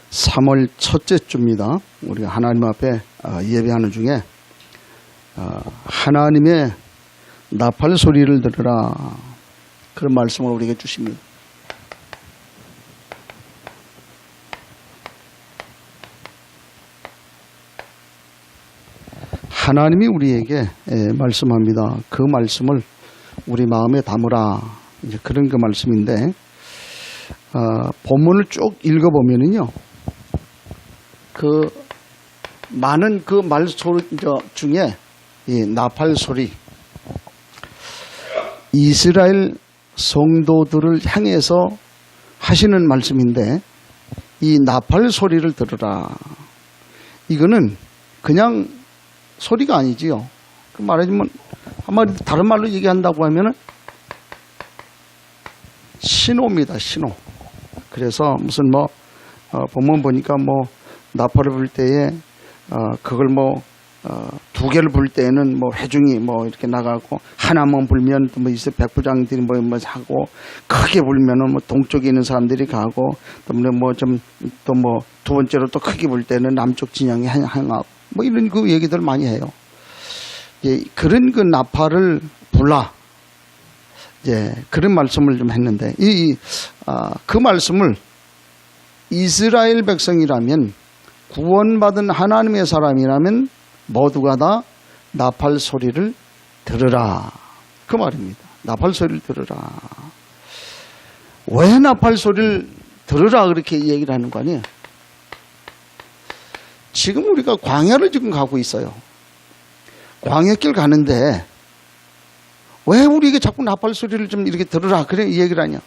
3월 첫째 주입니다. 우리가 하나님 앞에 예배하는 중에 하나님의 나팔 소리를 들으라, 그런 말씀을 우리에게 주십니다. 하나님이 우리에게 말씀합니다. 그 말씀을 우리 마음에 담으라, 이제 그런 그 말씀인데, 본문을 쭉 읽어보면은요, 그 많은 그 말소리 중에 이 나팔 소리, 이스라엘 성도들을 향해서 하시는 말씀인데, 이 나팔 소리를 들으라, 이거는 그냥 소리가 아니지요. 그 말하자면 한마디 다른 말로 얘기한다고 하면은 신호입니다. 신호. 그래서 무슨 본문 보니까 나팔을 불 때에 그걸 두 개를 불 때에는 회중이 이렇게 나가고, 하나만 불면 또 이제 백부장들이 하고, 크게 불면은 동쪽에 있는 사람들이 가고, 또 두 번째로 또 크게 불 때는 남쪽 진영이 향하고, 이런 그 얘기들 많이 해요. 그런 그 나팔을 불라, 그런 말씀을 좀 했는데, 그 말씀을 이스라엘 백성이라면, 구원받은 하나님의 사람이라면 모두가 다 나팔 소리를 들으라, 그 말입니다. 나팔 소리를 들으라. 왜 나팔 소리를 들으라 그렇게 얘기를 하는 거 아니에요? 지금 우리가 광야를 지금 가고 있어요. 광야길 가는데 왜 우리에게 자꾸 나팔 소리를 좀 이렇게 들으라 그래 얘기를 하냐?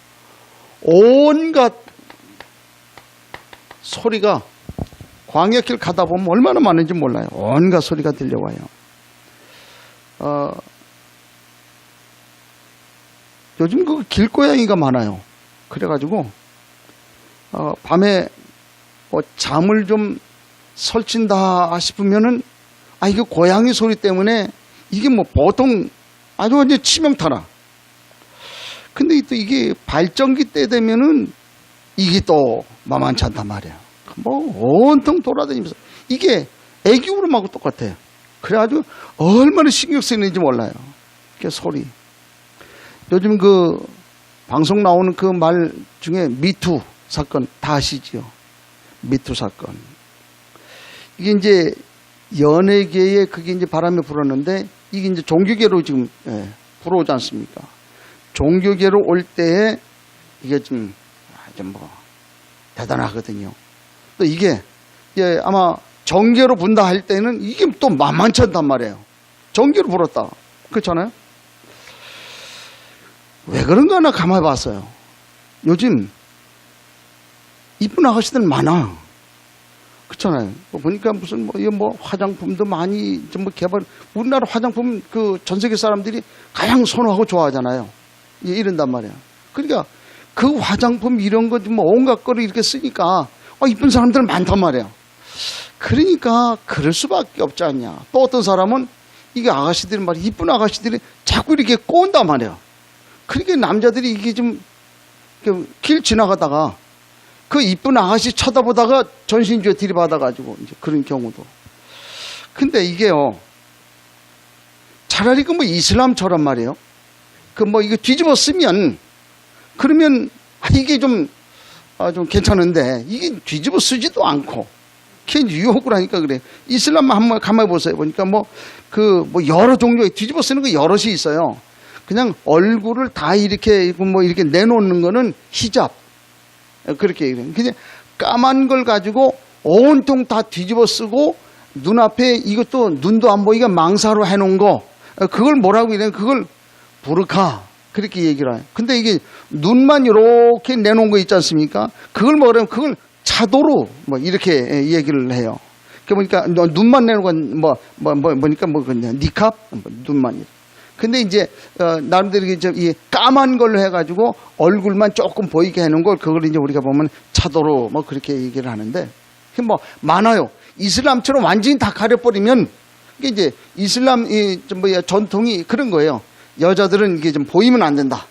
온갖 소리가 광야길 가다 보면 얼마나 많은지 몰라요. 온갖 소리가 들려와요. 요즘 그 길고양이가 많아요. 그래가지고 밤에 잠을 좀 설친다 싶으면은 이게 고양이 소리 때문에 이게 보통 아주 완전 치명타라. 근데 또 이게 발전기 때 되면은 이게 또 만만치 않단 말이야. 온통 돌아다니면서 이게 애기 울음하고 똑같아요. 그래가지고 얼마나 신경 쓰이는지 몰라요. 이게 소리. 요즘 그 방송 나오는 그 말 중에 미투 사건 다 아시죠? 미투 사건. 이게 이제 연예계에 그게 이제 바람이 불었는데, 이게 이제 종교계로 지금 불어오지 않습니까? 종교계로 올 때에 이게 좀 대단하거든요. 또 이게 아마 정계로 분다 할 때는 이게 또 만만치 않단 말이에요. 정계로 불었다. 그렇잖아요? 왜 그런가 하나 가만히 봤어요. 요즘 이쁜 아가씨들 많아. 그렇잖아요. 보니까 무슨 화장품도 많이 좀 개발, 우리나라 화장품 그 전 세계 사람들이 가장 선호하고 좋아하잖아요. 이런단 말이야. 그러니까 그 화장품 이런 거 좀 온갖 거를 이렇게 쓰니까 이쁜 사람들 많단 말이야. 그러니까 그럴 수밖에 없지 않냐. 또 어떤 사람은 이게 아가씨들이 이쁜 아가씨들이 자꾸 이렇게 꼬운단 말이야. 그러니까 남자들이 이게 좀 길 지나가다가 그 이쁜 아가씨 쳐다보다가 전신주에 들이받아가지고 이제 그런 경우도. 근데 이게요, 차라리 이슬람처럼 말이에요. 이거 뒤집어 쓰면, 그러면 이게 좀 괜찮은데, 이게 뒤집어 쓰지도 않고, 그게 유혹을 하니까 그래. 이슬람만 한번 가만히 보세요. 보니까 여러 종류의 뒤집어 쓰는 거 여럿이 있어요. 그냥 얼굴을 다 이렇게 내놓는 거는 히잡. 그렇게 얘기해요. 그냥 까만 걸 가지고 온통 다 뒤집어 쓰고, 눈앞에 이것도 눈도 안 보이게 망사로 해놓은 거, 그걸 뭐라고 이래요? 그걸 부르카. 그렇게 얘기를 해요. 근데 이게 눈만 이렇게 내놓은 거 있지 않습니까? 그걸 뭐라면 그걸 차도로 이렇게 얘기를 해요. 그러니까 눈만 내놓은 건 뭐니까 니캅? 눈만 이렇게. 근데 이제 나름대로 이 까만 걸로 해가지고 얼굴만 조금 보이게 해놓은 걸, 그걸 이제 우리가 보면 차도로 그렇게 얘기를 하는데, 많아요. 이슬람처럼 완전히 다 가려버리면 이게 이제 이슬람 전통이 그런 거예요. 여자들은 이게 좀 보이면 안 된다.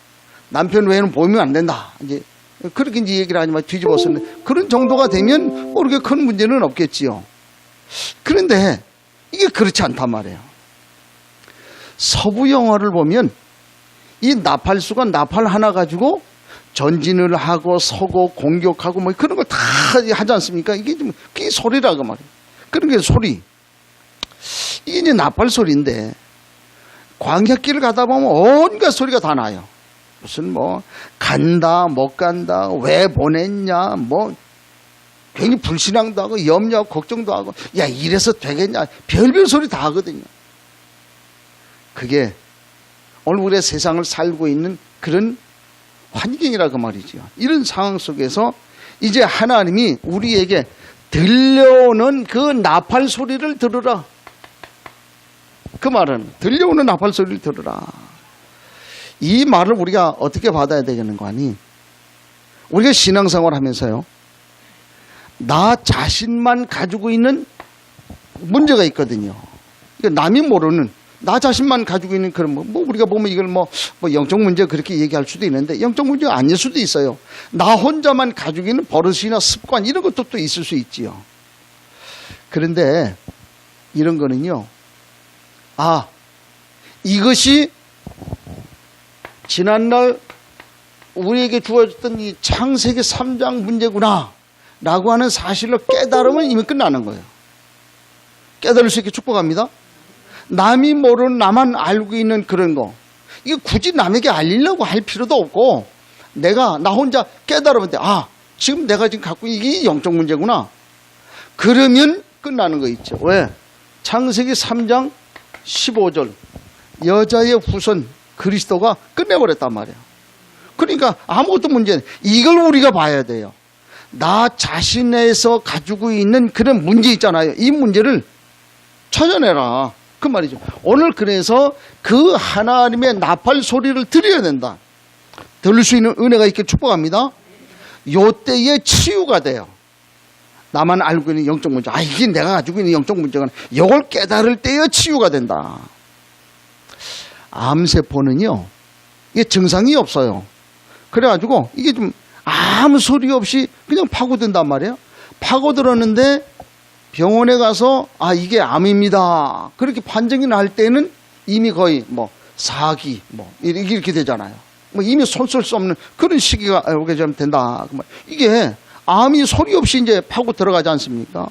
남편 외에는 보이면 안 된다. 이제 그렇게 이제 얘기를 하지만 뒤집었었는데 그런 정도가 되면 그렇게 큰 문제는 없겠지요. 그런데 이게 그렇지 않단 말이에요. 서부 영화를 보면 이 나팔수가 나팔 하나 가지고 전진을 하고 서고 공격하고 뭐 그런 걸 다 하지 않습니까? 이게 좀 그게 소리라고 말이에요. 그런 게 소리. 이게 이제 나팔 소리인데 광야길을 가다 보면 온갖 소리가 다 나요. 무슨 뭐 간다 못 간다 왜 보냈냐 뭐 괜히 불신앙도 하고 염려하고 걱정도 하고 야 이래서 되겠냐 별별 소리 다 하거든요. 그게 오늘 우리의 세상을 살고 있는 그런 환경이라고 말이죠. 이런 상황 속에서 이제 하나님이 우리에게 들려오는 그 나팔 소리를 들으라. 그 말은 들려오는 나팔 소리를 들으라. 이 말을 우리가 어떻게 받아야 되겠는 거 아니? 우리가 신앙생활 하면서요. 나 자신만 가지고 있는 문제가 있거든요. 남이 모르는 나 자신만 가지고 있는 그런 뭐 우리가 보면 이걸 뭐 영적 문제 그렇게 얘기할 수도 있는데 영적 문제가 아닐 수도 있어요. 나 혼자만 가지고 있는 버릇이나 습관 이런 것도 또 있을 수 있지요. 그런데 이런 거는요. 아, 이것이 지난날 우리에게 주어졌던 이 창세기 3장 문제구나 라고 하는 사실로 깨달으면 이미 끝나는 거예요. 깨달을 수 있게 축복합니다. 남이 모르는 나만 알고 있는 그런 거 이게 굳이 남에게 알리려고 할 필요도 없고 나 혼자 깨달으면 돼. 아, 지금 내가 지금 갖고 있는 이게 영적 문제구나. 그러면 끝나는 거 있죠. 왜? 창세기 3장 15절 여자의 후손 그리스도가 끝내버렸단 말이에요. 그러니까 아무것도 문제는 이걸 우리가 봐야 돼요. 나 자신에서 가지고 있는 그런 문제 있잖아요. 이 문제를 찾아내라. 그 말이죠. 오늘 그래서 그 하나님의 나팔 소리를 들어야 된다. 들을 수 있는 은혜가 있게 축복합니다. 요때에 치유가 돼요. 나만 알고 있는 영적 문제. 아, 이게 내가 가지고 있는 영적 문제가 이걸 깨달을 때에 치유가 된다. 암세포는요. 이게 증상이 없어요. 그래가지고 이게 좀 아무 소리 없이 그냥 파고든단 말이에요. 파고들었는데 병원에 가서 아 이게 암입니다. 그렇게 판정이 날 때는 이미 거의 뭐 4기 뭐 이렇게 되잖아요. 뭐 이미 손 쓸 수 없는 그런 시기가 오게 좀 된다. 이게 암이 소리 없이 이제 파고 들어가지 않습니까?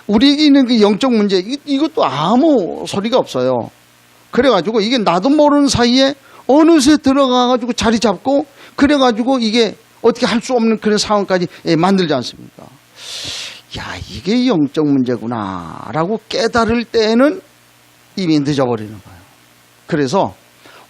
우리에게 있는 그 영적 문제 이것도 아무 소리가 없어요. 그래가지고 이게 나도 모르는 사이에 어느새 들어가가지고 자리 잡고 그래가지고 이게 어떻게 할 수 없는 그런 상황까지 만들지 않습니까? 야, 이게 영적 문제구나 라고 깨달을 때는 이미 늦어버리는 거예요. 그래서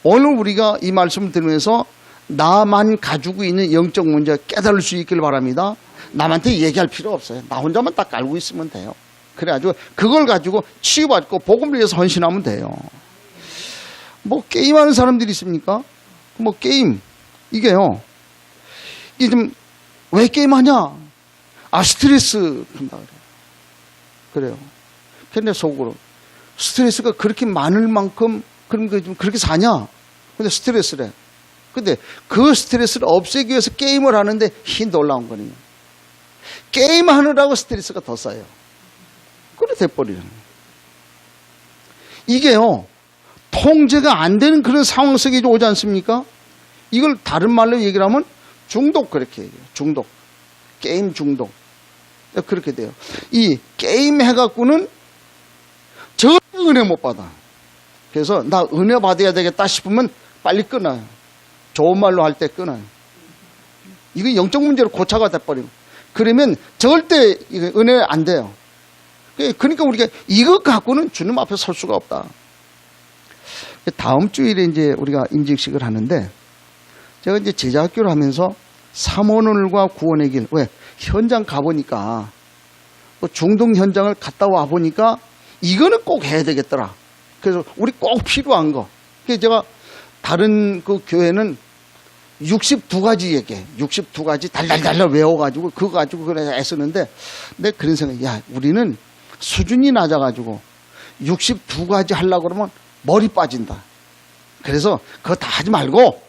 오늘 우리가 이 말씀을 들으면서 나만 가지고 있는 영적 문제 깨달을 수 있길 바랍니다. 남한테 얘기할 필요 없어요. 나 혼자만 딱 알고 있으면 돼요. 그래가지고 그걸 가지고 치유받고 복음을 위해서 헌신하면 돼요. 뭐 게임하는 사람들이 있습니까? 뭐 게임 이게요. 이게 좀 왜 게임하냐? 아, 스트레스 한다 그래요. 그래요. 근데 속으로 스트레스가 그렇게 많을 만큼 그럼 좀 그렇게 사냐? 근데 스트레스래. 근데 그 스트레스를 없애기 위해서 게임을 하는데 힘 놀라운 거네요. 게임하느라고 스트레스가 더 쌓여요. 그래 돼버리는 거예요. 이게요. 통제가 안 되는 그런 상황 속에 오지 않습니까? 이걸 다른 말로 얘기를 하면 중독 그렇게 얘기해요. 중독. 게임 중독. 그렇게 돼요. 이 게임 해갖고는 전혀 은혜 못 받아. 그래서 나 은혜 받아야 되겠다 싶으면 빨리 끊어요. 좋은 말로 할 때 끊어요. 이거 영적 문제로 고차가 돼버리고. 그러면 절대 은혜 안 돼요. 그러니까 우리가 이것 갖고는 주님 앞에 설 수가 없다. 다음 주일에 이제 우리가 임직식을 하는데 제가 이제 제자학교를 하면서 삼원오늘과 구원의 길, 왜? 현장 가보니까, 중동 현장을 갔다 와보니까, 이거는 꼭 해야 되겠더라. 그래서 우리 꼭 필요한 거. 그래서 제가 다른 그 교회는 62가지 얘기해. 62가지 달달달달 외워가지고, 그거 가지고 그래 애쓰는데, 내가 그런 생각, 야, 우리는 수준이 낮아가지고, 62가지 하려고 그러면 머리 빠진다. 그래서 그거 다 하지 말고,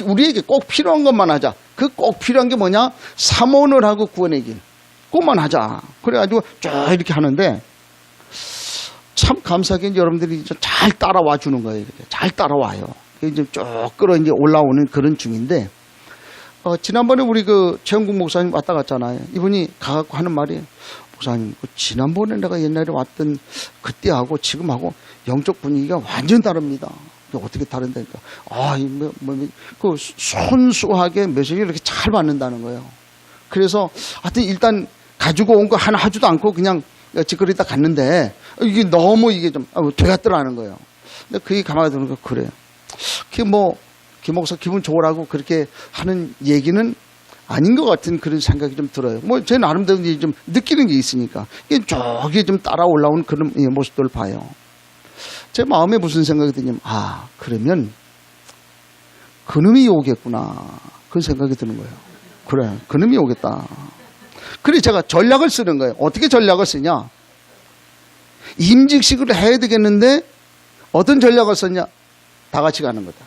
우리에게 꼭 필요한 것만 하자. 그 꼭 필요한 게 뭐냐? 삼원을 하고 구원의 길. 그것만 하자. 그래가지고 쭉 이렇게 하는데 참 감사하게 여러분들이 잘 따라와 주는 거예요. 이렇게 잘 따라와요. 이제 쭉 끌어 이제 올라오는 그런 중인데, 지난번에 우리 그 최영국 목사님 왔다 갔잖아요. 이분이 가갖고 하는 말이, 목사님, 지난번에 내가 옛날에 왔던 그때하고 지금하고 영적 분위기가 완전 다릅니다. 어떻게 다른다니까. 그 순수하게 메시지를 이렇게 잘 받는다는 거예요. 그래서 하여튼 일단 가지고 온 거 하나 하지도 않고 그냥 짓거리다 갔는데 이게 너무 이게 좀 되었더라는 거예요. 근데 그게 가만히 드는 거 그래요. 그게 뭐 김 목사 기분 좋으라고 그렇게 하는 얘기는 아닌 것 같은 그런 생각이 좀 들어요. 뭐 제 나름대로 좀 느끼는 게 있으니까 이게 저기 좀 따라 올라온 그런 모습들을 봐요. 제 마음에 무슨 생각이 드냐면, 그러면 그놈이 오겠구나. 그런 생각이 드는 거예요. 그래, 그놈이 오겠다. 그래서 제가 전략을 쓰는 거예요. 어떻게 전략을 쓰냐? 임직식을 해야 되겠는데 어떤 전략을 썼냐? 다 같이 가는 거다.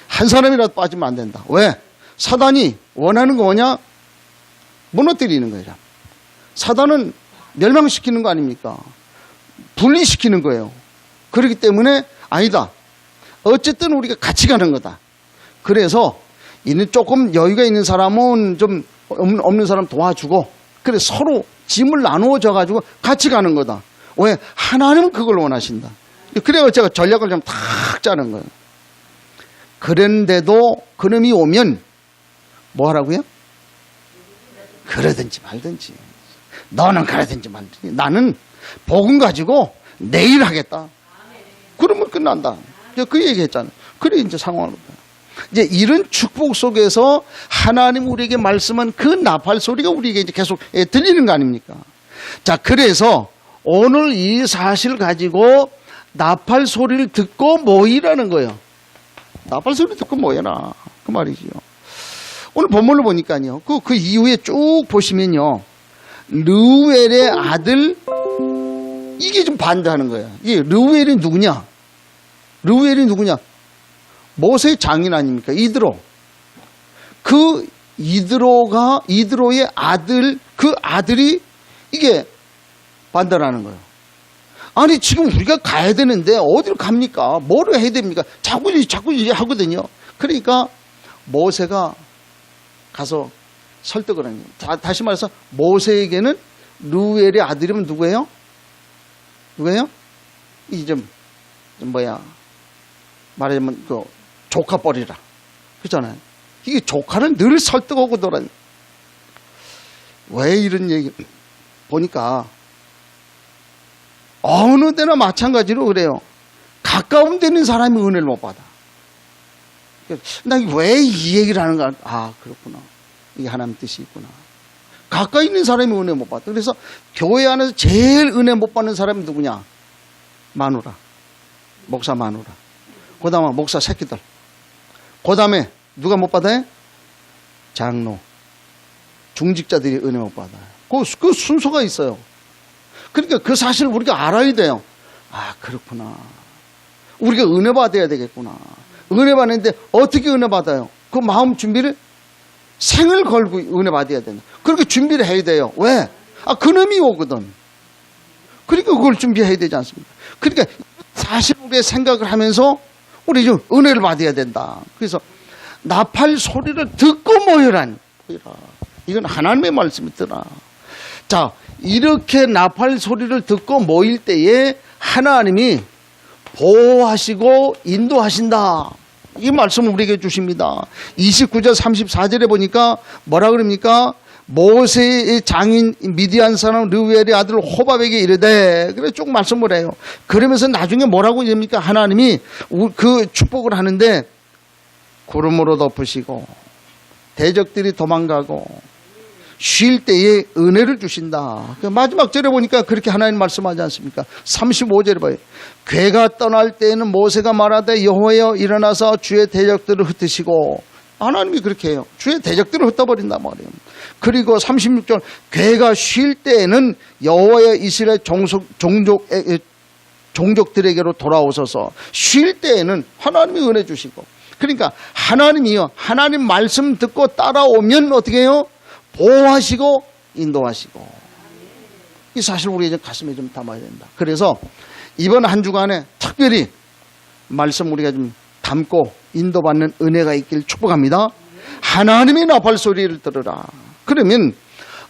한 사람이라도 빠지면 안 된다. 왜? 사단이 원하는 거 뭐냐? 무너뜨리는 거예요. 사단은 멸망시키는 거 아닙니까? 분리시키는 거예요. 그렇기 때문에 아니다. 어쨌든 우리가 같이 가는 거다. 그래서 이는 조금 여유가 있는 사람은 좀 없는 사람 도와주고, 그래 서로 짐을 나누어져 가지고 같이 가는 거다. 왜? 하나님은 그걸 원하신다. 그래서 제가 전략을 좀 탁 짜는 거예요. 그런데도 그놈이 오면 뭐 하라고요? 그러든지 말든지. 너는 그러든지 말든지. 나는 복음 가지고 내일 하겠다. 그러면 끝난다. 그 얘기 했잖아요. 그래 이제 상황을 봐요. 이제 이런 축복 속에서 하나님 우리에게 말씀한 그 나팔 소리가 우리에게 이제 계속 들리는 거 아닙니까? 자, 그래서 오늘 이 사실 가지고 나팔 소리를 듣고 모이라는 거예요. 나팔 소리 듣고 모여라. 그 말이지요. 오늘 본문을 보니까요. 그 이후에 쭉 보시면요. 르우엘의 아들, 이게 좀 반대하는 거예요. 이게 르우엘이 누구냐? 르우엘이 누구냐? 모세의 장인 아닙니까? 이드로. 그 이드로의 아들, 그 아들이 이게 반대하는 거예요. 아니 지금 우리가 가야 되는데 어디로 갑니까? 뭐를 해야 됩니까? 자꾸 이제 하거든요. 그러니까 모세가 가서 설득을 하는 거예요. 다시 말해서 모세에게는 르우엘의 아들이면 누구예요? 누구예요? 이 좀 말하자면 그 조카뻘이라 그렇잖아요. 이게 조카는 늘 설득하고 돌아요. 왜 이런 얘기 보니까 어느 데나 마찬가지로 그래요. 가까운 데 있는 사람이 은혜를 못 받아. 나 왜 이 얘기를 하는가? 그렇구나. 이게 하나님 뜻이 있구나. 가까이 있는 사람이 은혜 못 받아. 그래서 교회 안에서 제일 은혜 못 받는 사람이 누구냐? 마누라. 목사 마누라. 그 다음에 목사 새끼들. 그 다음에 누가 못 받아요? 장로. 중직자들이 은혜 못 받아요. 그 순서가 있어요. 그러니까 그 사실을 우리가 알아야 돼요. 그렇구나. 우리가 은혜 받아야 되겠구나. 은혜 받는데 어떻게 은혜 받아요? 그 마음 준비를 생을 걸고 은혜 받아야 된다. 그렇게 준비를 해야 돼요. 왜? 그놈이 오거든. 그러니까 그걸 준비해야 되지 않습니까? 그러니까 사실 우리의 생각을 하면서 우리 좀 은혜를 받아야 된다. 그래서 나팔 소리를 듣고 모여라. 이건 하나님의 말씀이더라. 자, 이렇게 나팔 소리를 듣고 모일 때에 하나님이 보호하시고 인도하신다. 이 말씀을 우리에게 주십니다. 29절 34절에 보니까 뭐라 그럽니까? 모세의 장인 미디안 사람 르우엘의 아들 호밥에게 이르되, 그래 쭉 말씀을 해요. 그러면서 나중에 뭐라고 합니까? 하나님이 그 축복을 하는데 구름으로 덮으시고 대적들이 도망가고 쉴 때에 은혜를 주신다. 마지막 절에 보니까 그렇게 하나님 말씀하지 않습니까? 35절에 봐요. 괴가 떠날 때에는 모세가 말하되 여호와여 일어나서 주의 대적들을 흩으시고, 하나님이 그렇게 해요. 주의 대적들을 흩어버린단 말이에요. 그리고 36절 괴가 쉴 때에는 여호와의 이스라엘 종족들에게로 돌아오셔서 쉴 때에는 하나님이 은혜 주시고, 그러니까 하나님이요, 하나님 말씀 듣고 따라오면 어떻게 해요? 보호하시고 인도하시고. 이 사실 우리 이제 가슴에 좀 담아야 된다. 그래서 이번 한 주간에 특별히 말씀 우리가 좀 담고 인도받는 은혜가 있길 축복합니다. 하나님의 나팔 소리를 들으라. 그러면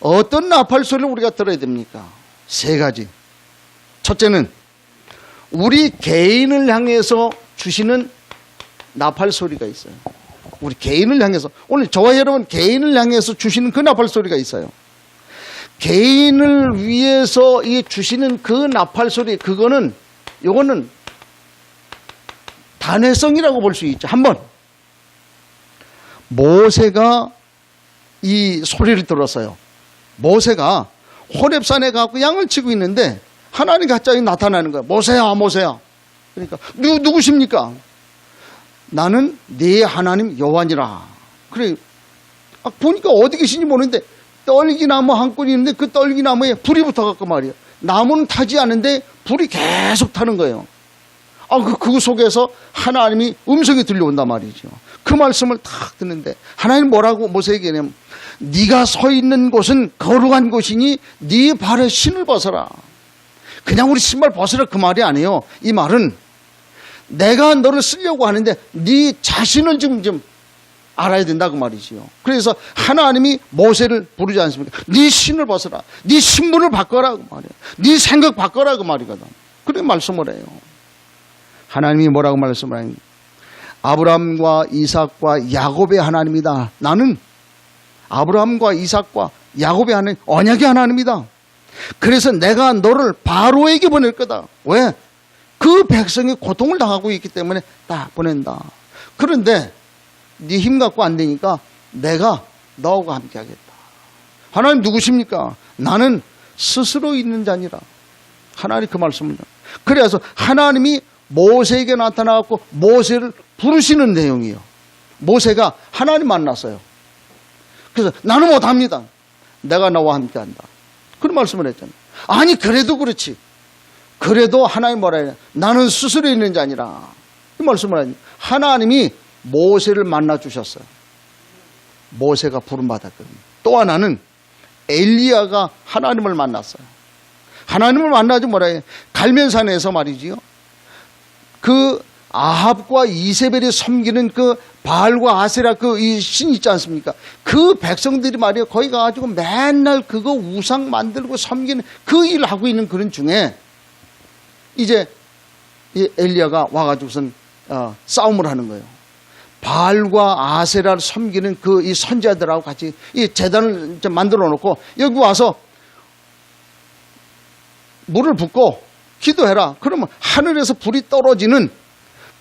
어떤 나팔 소리를 우리가 들어야 됩니까? 세 가지. 첫째는 우리 개인을 향해서 주시는 나팔 소리가 있어요. 우리 개인을 향해서, 오늘 저와 여러분 개인을 향해서 주시는 그 나팔 소리가 있어요. 개인을 위해서 주시는 그 나팔 소리, 요거는 단회성이라고 볼 수 있죠. 한번 모세가 이 소리를 들었어요. 모세가 호렙산에 가고 양을 치고 있는데 하나님이 갑자기 나타나는 거예요. 모세야, 모세야. 그러니까 누구십니까? 나는 네 하나님 여호와니라. 그래, 보니까 어디 계신지 모르는데 떨기나무 한 꼴이 있는데 그 떨기나무에 불이 붙어갖고 말이에요. 나무는 타지 않는데 불이 계속 타는 거예요. 그 속에서 하나님이 음성이 들려온단 말이죠. 그 말씀을 탁 듣는데 하나님 뭐라고 모세에게 하냐면, 네가 서 있는 곳은 거룩한 곳이니 네 발에 신을 벗어라. 그냥 우리 신발 벗으라 그 말이 아니에요. 이 말은 내가 너를 쓰려고 하는데 네 자신을 좀 알아야 된다 그 말이지요. 그래서 하나님이 모세를 부르지 않습니까? 네 신을 벗어라. 네 신분을 바꿔라 그 말이에요. 네 생각 바꿔라 그 말이거든. 그렇게 말씀을 해요. 하나님이 뭐라고 말씀을 하냐? 아브라함과 이삭과 야곱의 하나님이다. 나는 아브라함과 이삭과 야곱의 하나님, 언약의 하나님이다. 그래서 내가 너를 바로에게 보낼 거다. 왜? 그 백성이 고통을 당하고 있기 때문에 딱 보낸다. 그런데 네 힘 갖고 안 되니까 내가 너하고 함께 하겠다. 하나님 누구십니까? 나는 스스로 있는 자니라. 하나님 그 말씀을. 그래서 하나님이 모세에게 나타나갖고 모세를 부르시는 내용이에요. 모세가 하나님 만났어요. 그래서 나는 못합니다. 내가 너와 함께 한다. 그런 말씀을 했잖아요. 아니 그래도 그렇지. 그래도 하나님 뭐라 해요? 나는 스스로 있는 자니라. 이 말씀을 하니 하나님이 모세를 만나 주셨어요. 모세가 부름받았거든요. 또 하나는 엘리야가 하나님을 만났어요. 하나님을 만나지 뭐라 해요? 갈멜산에서 말이지요. 그 아합과 이세벨이 섬기는 그 바알과 아세라 그 이 신 있지 않습니까? 그 백성들이 말이에요. 거기 가가지고 맨날 그거 우상 만들고 섬기는 그 일을 하고 있는 그런 중에 이제 이 엘리야가 와가지고선 싸움을 하는 거예요. 바알과 아세라를 섬기는 그 이 선지자들하고 같이 이 제단을 만들어 놓고 여기 와서 물을 붓고 기도해라. 그러면 하늘에서 불이 떨어지는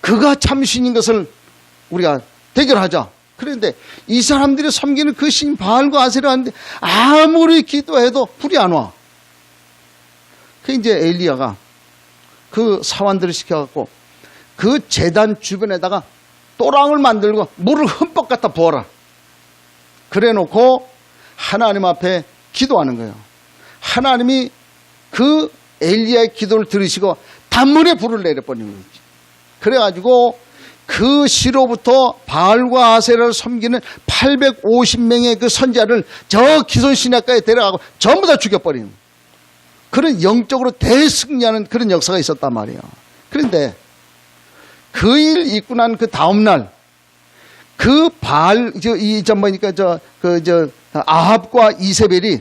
그가 참신인 것을 우리가 대결하자. 그런데 이 사람들이 섬기는 그 신 바알과 아세라 하는데 아무리 기도해도 불이 안 와. 그 이제 엘리야가 그 사환들을 시켜갖고 그 제단 주변에다가 또랑을 만들고 물을 흠뻑 갖다 부어라. 그래 놓고 하나님 앞에 기도하는 거예요. 하나님이 그 엘리야의 기도를 들으시고 단물에 불을 내려버리는 거지. 그래가지고 그 시로부터 바알과 아세라를 섬기는 850명의 그 선지자를 저 기손 시내가에 데려가고 전부 다 죽여버리는 그런 영적으로 대승리하는 그런 역사가 있었단 말이에요. 그런데 그 일 있고 난 그 다음날 그 아합과 이세벨이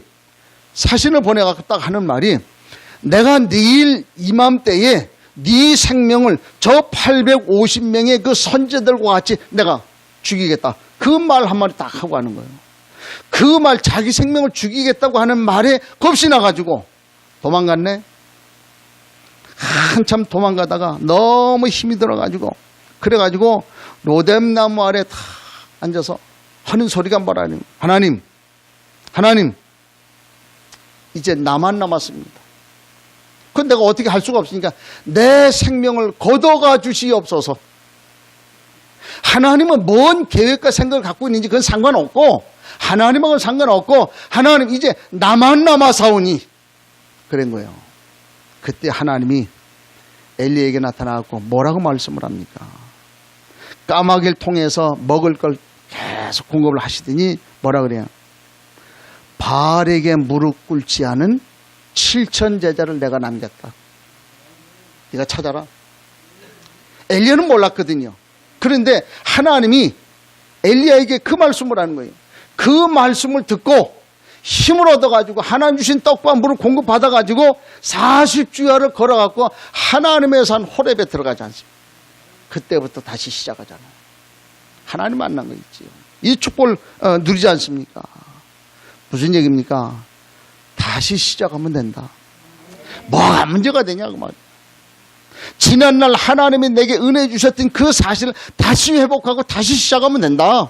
사신을 보내갖고 딱 하는 말이, 내가 내일 이맘때에 네 생명을 저 850명의 그 선지자들과 같이 내가 죽이겠다. 그 말 한마디 딱 하고 하는 거예요. 그 말, 자기 생명을 죽이겠다고 하는 말에 겁이 나가지고 도망갔네. 한참 도망가다가 너무 힘이 들어가지고 그래가지고 로뎀나무 아래 다 앉아서 하는 소리가 뭐라니, 하나님 이제 나만 남았습니다. 그건 내가 어떻게 할 수가 없으니까 내 생명을 거둬가 주시옵소서. 하나님은 뭔 계획과 생각을 갖고 있는지 그건 상관없고, 하나님하고는 상관없고, 하나님 이제 나만 남아사오니 그런 거예요. 그때 하나님이 엘리에게 나타나고 뭐라고 말씀을 합니까? 까마귀를 통해서 먹을 걸 계속 공급을 하시더니 뭐라 그래요? 바알에게 무릎 꿇지 않은 7천 제자를 내가 남겼다. 네가 찾아라. 엘리야는 몰랐거든요. 그런데 하나님이 엘리야에게 그 말씀을 하는 거예요. 그 말씀을 듣고 힘을 얻어가지고 하나님 주신 떡과 물을 공급받아가지고 40주야를 걸어갖고 하나님의 산 호렙에 들어가지 않습니까? 그때부터 다시 시작하잖아요. 하나님 만난 거 있지요. 이 축복을 누리지 않습니까? 무슨 얘기입니까? 다시 시작하면 된다. 뭐가 문제가 되냐 그 말이에요. 지난날 하나님이 내게 은혜 주셨던 그 사실을 다시 회복하고 다시 시작하면 된다.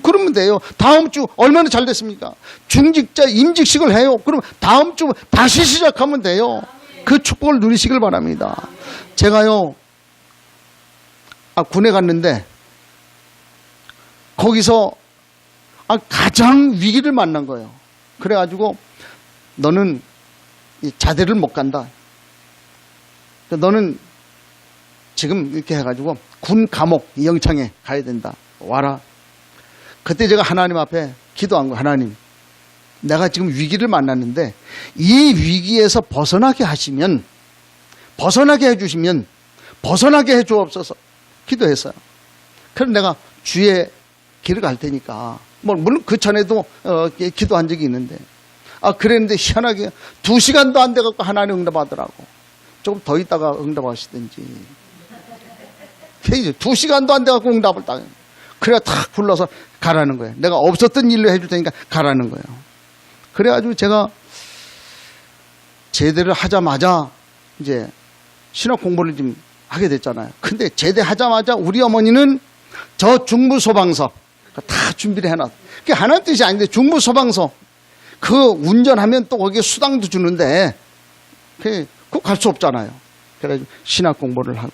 그러면 돼요. 다음 주 얼마나 잘 됐습니까? 중직자 임직식을 해요. 그럼 다음 주 다시 시작하면 돼요. 그 축복을 누리시길 바랍니다. 제가요 군에 갔는데 거기서 가장 위기를 만난 거예요. 그래가지고 너는 자대를 못 간다. 너는 지금 이렇게 해가지고 군 감옥 영창에 가야 된다. 와라. 그때 제가 하나님 앞에 기도한 거예요. 하나님, 내가 지금 위기를 만났는데 이 위기에서 벗어나게 하시면, 벗어나게 해주시면 벗어나게 해주옵소서 기도했어요. 그래서 내가 주의 길을 갈 테니까, 물론 그 전에도 기도한 적이 있는데, 그랬는데 희한하게 2시간도 안 돼갖고 하나님 응답하더라고. 조금 더 있다가 응답하시든지. 2시간도 안 돼갖고 응답을 딱. 그래야 탁 불러서 가라는 거예요. 내가 없었던 일로 해줄 테니까 가라는 거예요. 그래가지고 제가 제대를 하자마자 이제 신학 공부를 좀 하게 됐잖아요. 근데 제대하자마자 우리 어머니는 저 중부소방서 다 준비를 해놨어. 그게 하나님 뜻이 아닌데 중부소방서 그 운전하면 또 거기에 수당도 주는데 그거 갈 수 없잖아요. 그래가지고 신학 공부를 하고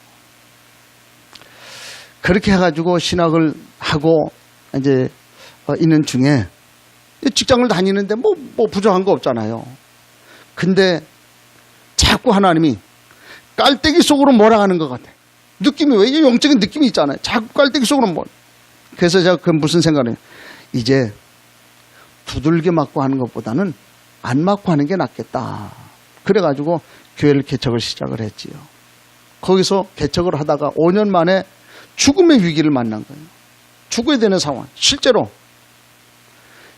그렇게 해가지고 신학을 하고 이제 있는 중에 직장을 다니는데 뭐 부족한 거 없잖아요. 근데 자꾸 하나님이 깔때기 속으로 몰아가는 것 같아. 느낌이 왜 영적인 느낌이 있잖아요. 자꾸 깔때기 속으로 몰아. 그래서 제가 그 무슨 생각을 해요. 이제 두들겨 맞고 하는 것보다는 안 맞고 하는 게 낫겠다. 그래가지고 교회를 개척을 시작을 했지요. 거기서 개척을 하다가 5년 만에 죽음의 위기를 만난 거예요. 죽어야 되는 상황. 실제로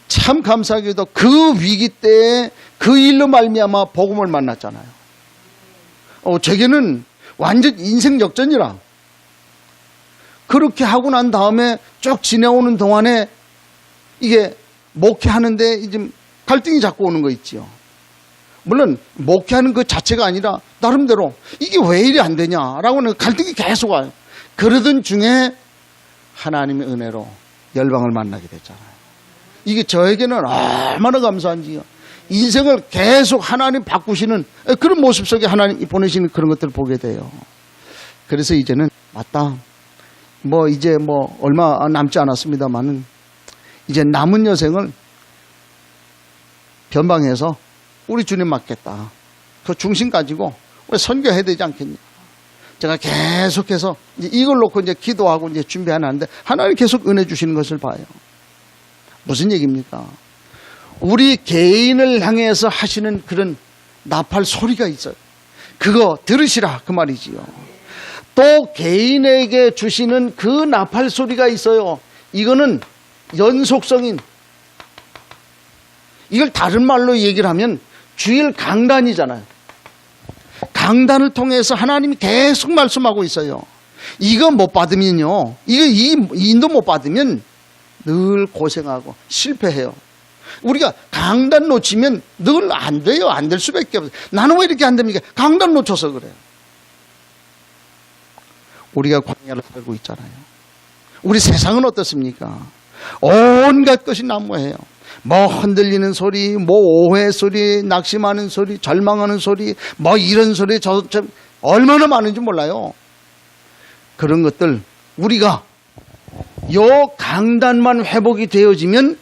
참 감사하게도 그 위기 때에 그 일로 말미암아 복음을 만났잖아요. 제게는 완전 인생 역전이라. 그렇게 하고 난 다음에 쭉 지내오는 동안에 이게 목회하는데 이제 갈등이 자꾸 오는 거 있지요. 물론 목회하는 그 자체가 아니라 나름대로 이게 왜 이리 안 되냐라고는 갈등이 계속 와요. 그러던 중에 하나님의 은혜로 열방을 만나게 됐잖아요. 이게 저에게는 얼마나 감사한지요. 인생을 계속 하나님 바꾸시는 그런 모습 속에 하나님 보내시는 그런 것들을 보게 돼요. 그래서 이제는 맞다. 이제 얼마 남지 않았습니다만은 이제 남은 여생을 변방해서 우리 주님 맡겠다. 그 중심 가지고 우리 선교해야 되지 않겠냐. 제가 계속해서 이걸 놓고 이제 기도하고 이제 준비하는데 하나님 계속 은혜 주시는 것을 봐요. 무슨 얘기입니까? 우리 개인을 향해서 하시는 그런 나팔 소리가 있어요. 그거 들으시라 그 말이지요. 또 개인에게 주시는 그 나팔 소리가 있어요. 이거는 연속성인, 이걸 다른 말로 얘기를 하면 주일 강단이잖아요. 강단을 통해서 하나님이 계속 말씀하고 있어요. 이거 못 받으면요, 이 인도 못 받으면 늘 고생하고 실패해요. 우리가 강단 놓치면 늘 안 돼요. 안 될 수밖에 없어요. 나는 왜 이렇게 안 됩니까? 강단 놓쳐서 그래요. 우리가 광야를 살고 있잖아요. 우리 세상은 어떻습니까? 온갖 것이 난무해요. 흔들리는 소리, 오해 소리, 낙심하는 소리, 절망하는 소리, 이런 소리, 얼마나 많은지 몰라요. 그런 것들 우리가 요 강단만 회복이 되어지면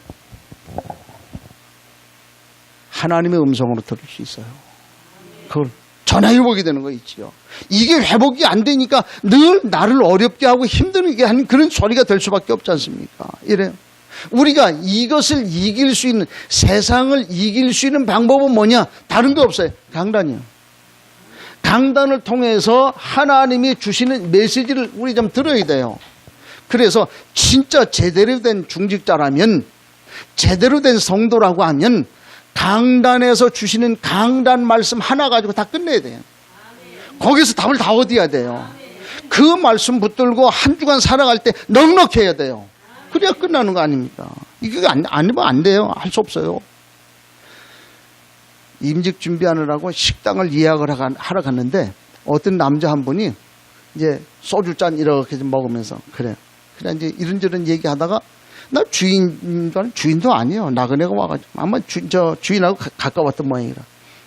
하나님의 음성으로 들을 수 있어요. 그걸 전화해 보게 되는 거 있지요. 이게 회복이 안 되니까 늘 나를 어렵게 하고 힘들게 하는 그런 소리가 될 수밖에 없지 않습니까? 이래요. 우리가 이것을 이길 수 있는, 세상을 이길 수 있는 방법은 뭐냐? 다른 거 없어요. 강단이요. 강단을 통해서 하나님이 주시는 메시지를 우리 좀 들어야 돼요. 그래서 진짜 제대로 된 중직자라면, 제대로 된 성도라고 하면 강단에서 주시는 강단 말씀 하나 가지고 다 끝내야 돼요. 거기서 답을 다 얻어야 돼요. 그 말씀 붙들고 한 주간 살아갈 때 넉넉해야 돼요. 그래야 끝나는 거 아닙니까? 이게 아니면 안 돼요. 할 수 없어요. 임직 준비하느라고 식당을 예약을 하러 갔는데 어떤 남자 한 분이 이제 소주잔 이렇게 좀 먹으면서 그래 이제 이런저런 얘기하다가 나 주인도 아니에요. 나그네가 와가지고 아마 주인하고 가까웠던 모양이라.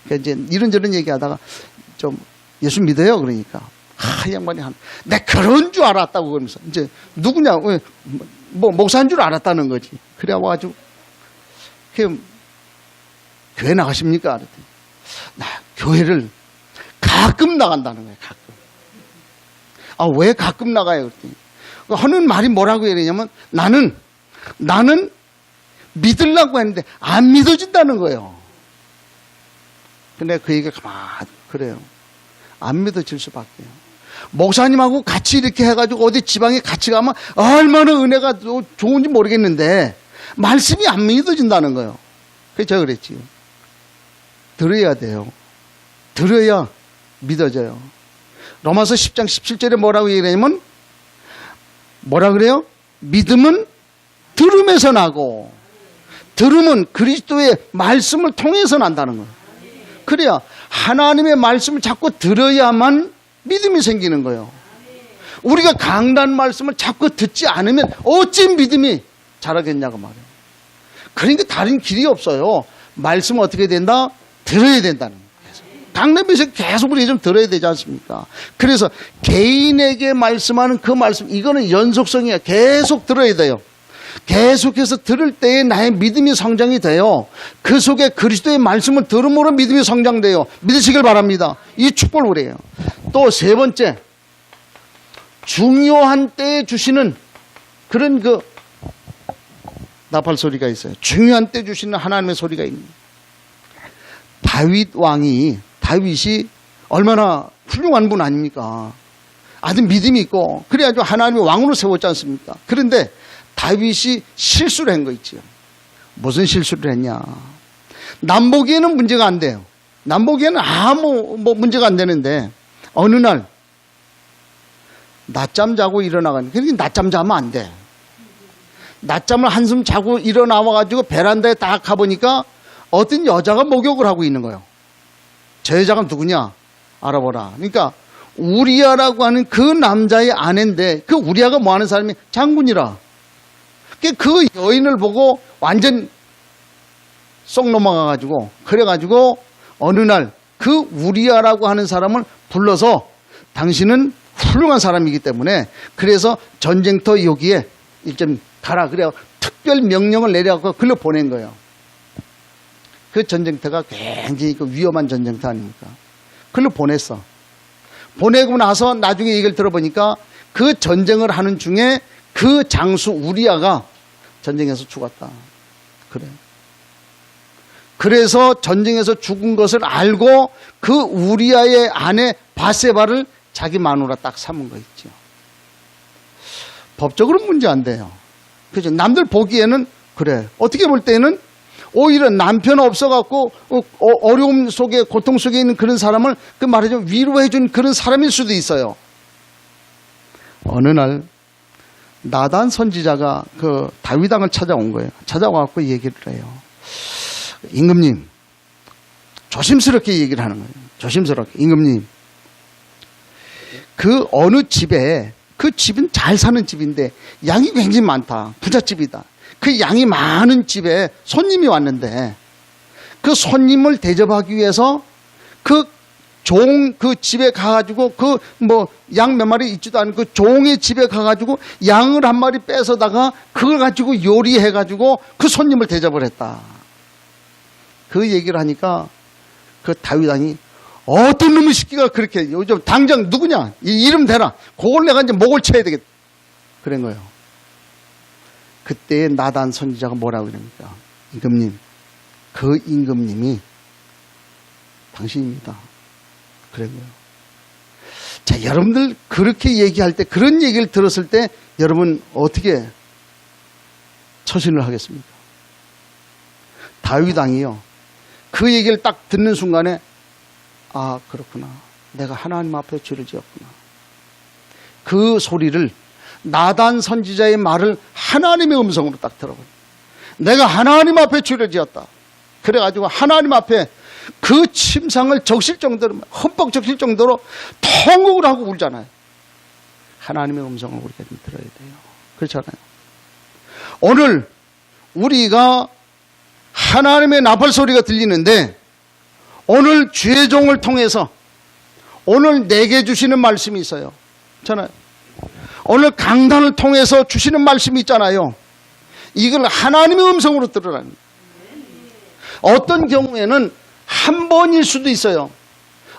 그러니까 이제 이런저런 얘기하다가 좀 예수 믿어요. 그러니까 이 양반이 내 그런 줄 알았다고 그러면서 이제 누구냐 뭐 목사인 줄 알았다는 거지. 그래 와가지고 교회 나가십니까? 그랬더니 나 교회를 가끔 나간다는 거예요. 가끔. 왜 가끔 나가요? 그랬더니 하는 말이 뭐라고 해야 되냐면 나는 믿으려고 했는데 안 믿어진다는 거예요. 근데 그 얘기가 가만 그래요. 안 믿어질 수밖에요. 목사님하고 같이 이렇게 해가지고 어디 지방에 같이 가면 얼마나 은혜가 좋은지 모르겠는데 말씀이 안 믿어진다는 거예요. 그래서 제가 그랬지요. 들어야 돼요. 들어야 믿어져요. 로마서 10장 17절에 뭐라고 얘기하냐면 뭐라 그래요? 믿음은 들음에서 나고 들음은 그리스도의 말씀을 통해서 난다는 거예요. 그래야 하나님의 말씀을 자꾸 들어야만 믿음이 생기는 거예요. 우리가 강단 말씀을 자꾸 듣지 않으면 어찌 믿음이 자라겠냐고 말이에요. 그러니까 다른 길이 없어요. 말씀은 어떻게 된다? 들어야 된다는 거예요. 강단에서 계속 우리가 좀 들어야 되지 않습니까? 그래서 개인에게 말씀하는 그 말씀, 이거는 연속성이야. 계속 들어야 돼요. 계속해서 들을 때에 나의 믿음이 성장이 돼요. 그 속에 그리스도의 말씀을 들음으로 믿음이 성장돼요. 믿으시길 바랍니다. 이 축복을 그래요. 또 세 번째, 중요한 때에 주시는 그런 나팔 소리가 있어요. 중요한 때 주시는 하나님의 소리가 있는. 다윗이 얼마나 훌륭한 분 아닙니까? 아주 믿음이 있고 그래가지고 하나님의 왕으로 세웠지 않습니까? 그런데 다윗이 실수를 한 거 있지요. 무슨 실수를 했냐? 남보기에는 문제가 안 돼요. 남보기에는 아무 문제가 안 되는데 어느 날 낮잠 자고 일어나가는. 그러니까 낮잠 자면 안 돼. 낮잠을 한숨 자고 일어나와가지고 베란다에 딱 가보니까 어떤 여자가 목욕을 하고 있는 거예요. 저 여자가 누구냐? 알아보라. 그러니까 우리아라고 하는 그 남자의 아내인데 그 우리아가 뭐 하는 사람이 장군이라. 그 여인을 보고 완전 쏙 넘어가가지고 그래가지고 어느 날 그 우리아라고 하는 사람을 불러서 당신은 훌륭한 사람이기 때문에 그래서 전쟁터 여기에 좀 가라. 그래요. 특별 명령을 내려갖고 글로 보낸 거예요. 그 전쟁터가 굉장히 위험한 전쟁터 아닙니까? 글로 보냈어. 보내고 나서 나중에 얘기를 들어보니까 그 전쟁을 하는 중에 그 장수 우리아가 전쟁에서 죽었다. 그래요. 그래서 전쟁에서 죽은 것을 알고 그 우리아의 아내 바세바를 자기 마누라 딱 삼은 거 있죠. 법적으로 문제 안 돼요. 그죠? 남들 보기에는 그래. 어떻게 볼 때는 오히려 남편 없어갖고 어려움 속에 고통 속에 있는 그런 사람을 말하자면 위로해준 그런 사람일 수도 있어요. 어느 날 나단 선지자가 다윗 왕을 찾아온 거예요. 찾아와갖고 얘기를 해요. 임금님, 조심스럽게 얘기를 하는 거예요. 조심스럽게. 임금님, 그 어느 집에 그 집은 잘 사는 집인데 양이 굉장히 많다. 부잣집이다. 그 양이 많은 집에 손님이 왔는데 그 손님을 대접하기 위해서 그 집에 가가지고 양 몇 마리 있지도 않은 그 종의 집에 가가지고 양을 한 마리 뺏어다가 그걸 가지고 요리해가지고 그 손님을 대접을 했다. 그 얘기를 하니까 그 다윗 왕이 어떤 놈의 새끼가 그렇게 요즘 당장 누구냐? 이 이름 대라. 그걸 내가 이제 목을 쳐야 되겠다. 그런 거예요. 그때 나단 선지자가 뭐라고 그럽니까? 임금님, 그 임금님이 당신입니다. 그런 거예요. 자, 여러분들 그렇게 얘기할 때, 그런 얘기를 들었을 때 여러분 어떻게 처신을 하겠습니까? 다윗 왕이요. 그 얘기를 딱 듣는 순간에 아, 그렇구나. 내가 하나님 앞에 죄를 지었구나. 그 소리를 나단 선지자의 말을 하나님의 음성으로 딱 들어버려. 내가 하나님 앞에 죄를 지었다. 그래가지고 하나님 앞에 그 침상을 적실 정도로, 흠뻑 적실 정도로 통곡을 하고 울잖아요. 하나님의 음성을 우리가 좀 들어야 돼요. 그렇잖아요. 오늘 우리가 하나님의 나팔 소리가 들리는데 오늘 죄종을 통해서 오늘 내게 주시는 말씀이 있어요. 있잖아요. 오늘 강단을 통해서 주시는 말씀이 있잖아요. 이걸 하나님의 음성으로 들으라는 거예요. 어떤 경우에는 한 번일 수도 있어요.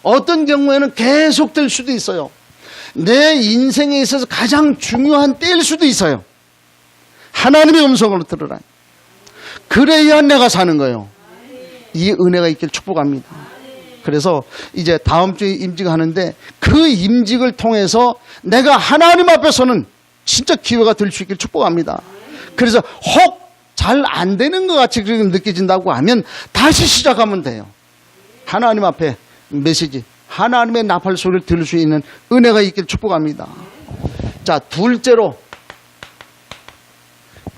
어떤 경우에는 계속 될 수도 있어요. 내 인생에 있어서 가장 중요한 때일 수도 있어요. 하나님의 음성으로 들으라. 그래야 내가 사는 거예요. 이 은혜가 있길 축복합니다. 그래서 이제 다음 주에 임직하는데 그 임직을 통해서 내가 하나님 앞에서는 진짜 기회가 될 수 있길 축복합니다. 그래서 혹 잘 안 되는 것 같이 그렇게 느껴진다고 하면 다시 시작하면 돼요. 하나님 앞에 메시지, 하나님의 나팔 소리를 들을 수 있는 은혜가 있길 축복합니다. 자, 둘째로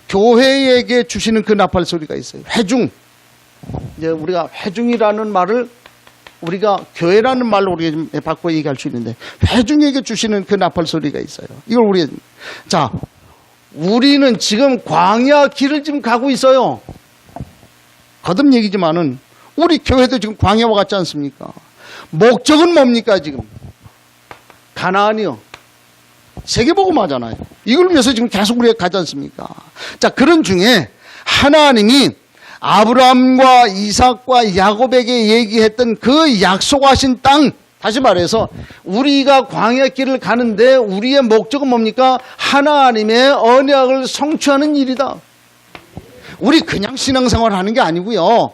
교회에게 주시는 그 나팔 소리가 있어요. 회중. 이제 우리가 회중이라는 말을 우리가 교회라는 말로 우리가 좀 바꿔 얘기할 수 있는데 회중에게 주시는 그 나팔 소리가 있어요. 이걸 우리가 자, 우리는 지금 광야 길을 지금 가고 있어요. 거듭 얘기지만은 우리 교회도 지금 광야와 같지 않습니까? 목적은 뭡니까 지금? 가나안이요. 세계복음화잖아요. 이걸 위해서 지금 계속 우리가 가지 않습니까? 자, 그런 중에 하나님이 아브라함과 이삭과 야곱에게 얘기했던 그 약속하신 땅, 다시 말해서 우리가 광야길을 가는데 우리의 목적은 뭡니까? 하나님의 언약을 성취하는 일이다. 우리 그냥 신앙생활 하는 게 아니고요.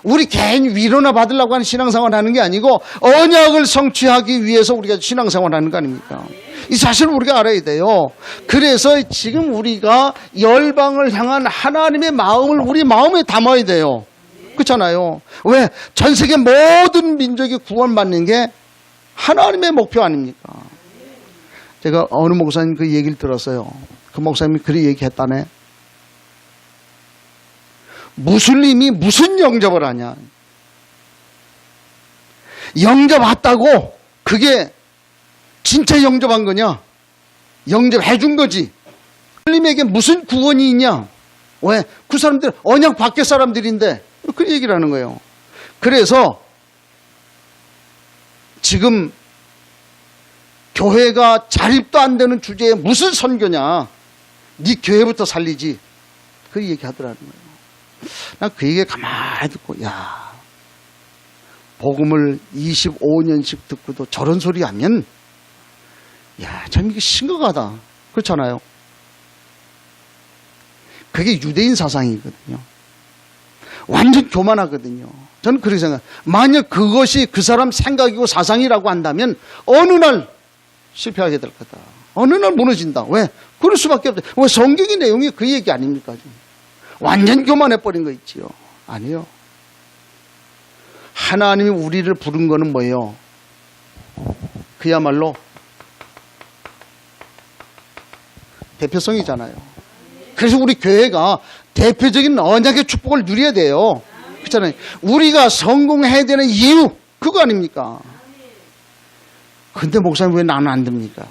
우리 개인 위로나 받으려고 하는 신앙생활 하는 게 아니고 언약을 성취하기 위해서 우리가 신앙생활 하는 거 아닙니까? 이 사실을 우리가 알아야 돼요. 그래서 지금 우리가 열방을 향한 하나님의 마음을 우리 마음에 담아야 돼요. 그렇잖아요. 왜? 전 세계 모든 민족이 구원받는 게 하나님의 목표 아닙니까? 제가 어느 목사님 그 얘기를 들었어요. 그 목사님이 그렇게 얘기했다네. 무슬림이 무슨 영접을 하냐. 영접 왔다고 그게 진짜 영접한 거냐? 영접해 준 거지. 무슬림에게 무슨 구원이 있냐? 왜? 그 사람들 언약 밖의 사람들인데 그 얘기를 하는 거예요. 그래서 지금 교회가 자립도 안 되는 주제에 무슨 선교냐? 네 교회부터 살리지. 그 얘기하더라는 거예요. 난 그 얘기 가만히 듣고 야, 복음을 25년씩 듣고도 저런 소리 하면 야, 참 이게 심각하다. 그렇잖아요. 그게 유대인 사상이거든요. 완전 교만하거든요. 저는 그렇게 생각해요. 만약 그것이 그 사람 생각이고 사상이라고 한다면 어느 날 실패하게 될 거다. 어느 날 무너진다. 왜? 그럴 수밖에 없다. 왜? 성경의 내용이 그 얘기 아닙니까? 지금. 완전 교만해버린 거 있지요. 아니요. 하나님이 우리를 부른 거는 뭐예요? 그야말로 대표성이잖아요. 그래서 우리 교회가 대표적인 언약의 축복을 누려야 돼요. 그렇잖아요. 우리가 성공해야 되는 이유 그거 아닙니까? 근데 목사님 왜 나는 안 됩니까?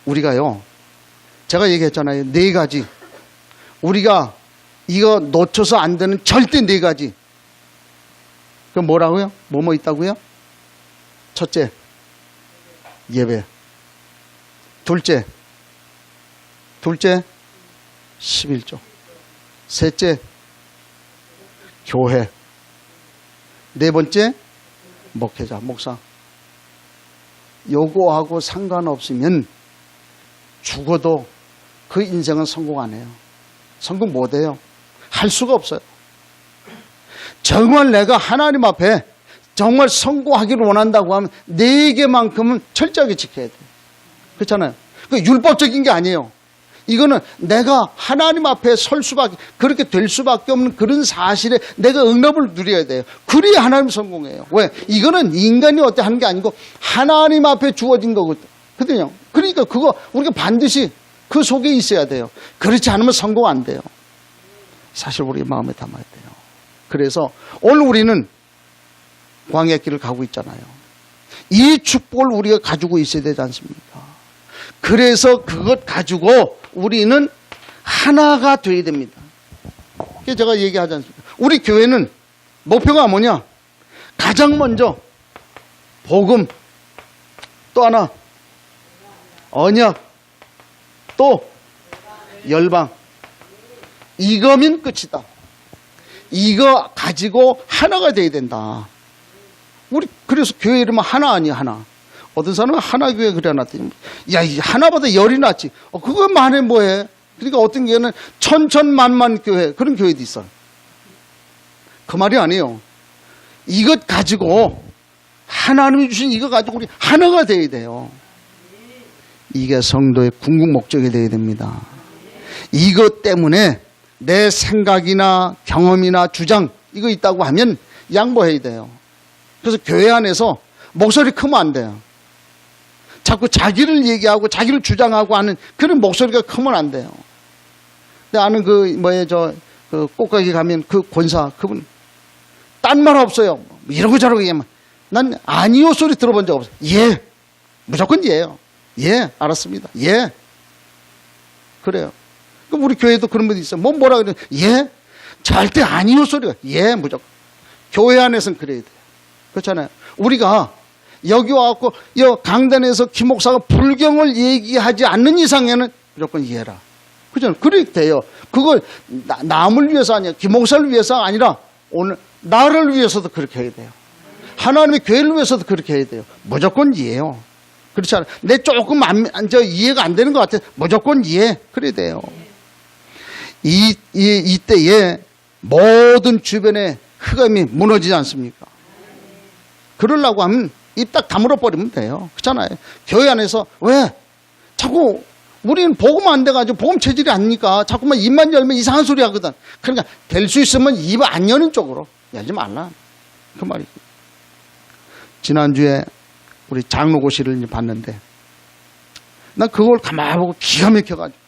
우리가요, 제가 얘기했잖아요. 4가지. 우리가 이거 놓쳐서 안 되는 절대 4가지. 그 뭐라고요? 뭐뭐 있다고요? 첫째, 예배. 둘째, 11조. 셋째, 교회. 4번째, 목회자, 목사, 요거하고 상관없으면 죽어도 그 인생은 성공 안 해요. 성공 못 해요. 할 수가 없어요. 정말 내가 하나님 앞에 정말 성공하기를 원한다고 하면 4개만큼은 철저하게 지켜야 돼요. 그렇잖아요. 그 율법적인 게 아니에요. 이거는 내가 하나님 앞에 설 수밖에, 그렇게 될 수밖에 없는 그런 사실에 내가 응답을 누려야 돼요. 그래야 하나님 성공해요. 왜? 이거는 인간이 어때 하는 게 아니고 하나님 앞에 주어진 거거든요. 그러니까 그거 우리가 반드시 그 속에 있어야 돼요. 그렇지 않으면 성공 안 돼요. 사실 우리 마음에 담아야 돼요. 그래서 오늘 우리는 광야 길을 가고 있잖아요. 이 축복을 우리가 가지고 있어야 되지 않습니까? 그래서 그것 가지고 우리는 하나가 되어야 됩니다. 그게 제가 얘기하지 않습니까? 우리 교회는 목표가 뭐냐? 가장 먼저 복음, 또 하나 언약, 또 열방. 이거면 끝이다. 이거 가지고 하나가 돼야 된다. 우리 그래서 교회 이름은 하나 아니야, 하나. 어떤 사람은 하나교회 그려놨더니 야, 이 하나보다 열이 낫지. 그것만 해 뭐해. 그러니까 어떤 교회는 천천만만 교회, 그런 교회도 있어요. 그 말이 아니에요. 이것 가지고 하나님이 주신 이거 가지고 우리 하나가 돼야 돼요. 이게 성도의 궁극 목적이 돼야 됩니다. 이것 때문에 내 생각이나 경험이나 주장 이거 있다고 하면 양보해야 돼요. 그래서 교회 안에서 목소리 크면 안 돼요. 자꾸 자기를 얘기하고 자기를 주장하고 하는 그런 목소리가 크면 안 돼요. 근데 아는 그 꽃가게 가면 그 권사 그분 딴 말 없어요. 이러고 저러고 얘기하면 난 아니요 소리 들어본 적 없어요. 예, 무조건 예요. 예, 알았습니다. 예, 그래요. 그럼 우리 교회도 그런 분이 있어요. 뭐라 그래? 예, 절대 아니요 소리가 예, 무조건. 교회 안에서는 그래야 돼요. 그렇잖아요. 우리가 여기 와갖고 강단에서 김 목사가 불경을 얘기하지 않는 이상에는 무조건 이해라. 그죠? 그렇게 돼요. 그걸 남을 위해서 아니야. 김 목사를 위해서가 아니라 오늘 나를 위해서도 그렇게 해야 돼요. 하나님의 교회를 위해서도 그렇게 해야 돼요. 무조건 이해요. 그렇지 않아요. 내 조금 이해가 안 되는 것 같아요. 무조건 이해. 그래야 돼요. 이때에 모든 주변의 흑암이 무너지지 않습니까? 그러려고 하면 입 딱 다물어 버리면 돼요. 그렇잖아요. 교회 안에서 왜 자꾸 우리는 복음 안 돼가지고 복음 체질이 아니니까 자꾸만 입만 열면 이상한 소리 하거든. 그러니까 될 수 있으면 입 안 여는 쪽으로 열지 말라. 그 말이죠. 지난주에 우리 장로고시를 이제 봤는데 난 그걸 가만히 보고 기가 막혀가지고